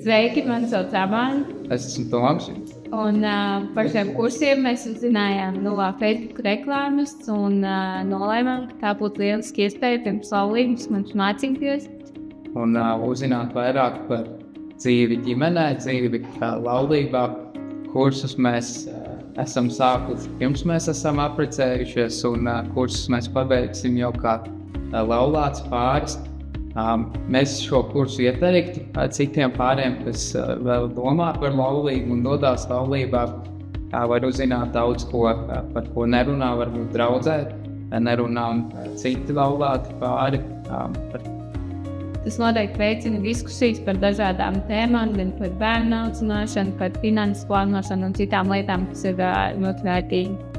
Sveiki, mani sauc Amāļa. Es esmu Toms. Un par šiem kursiem mēs uzzinājām no Facebook reklāmas un nolēmām, ka tā būtu lieliski iespēja pirms laulības mums mācīties. Un uzzināt vairāk par dzīvi ģimenē, dzīvi laulībā. Kursus mēs esam sākuši pirms mēs esam apprecējušies, un kursus mēs pabeigsim jau kā laulāts pāris. Mēs šo kursu ieteiktu citiem pāriem, kas vēl domā par laulību un dodās laulībā. Var uzzināt daudz ko, par ko nerunā varbūt draudzē, nerunā citi laulāti pāri. Tas noteikti veicina diskusijas par dažādām tēmām, gan par bērnu audzināšanu, par finanses plānošanu un citām lietām, kas ir ļoti vērtīgi.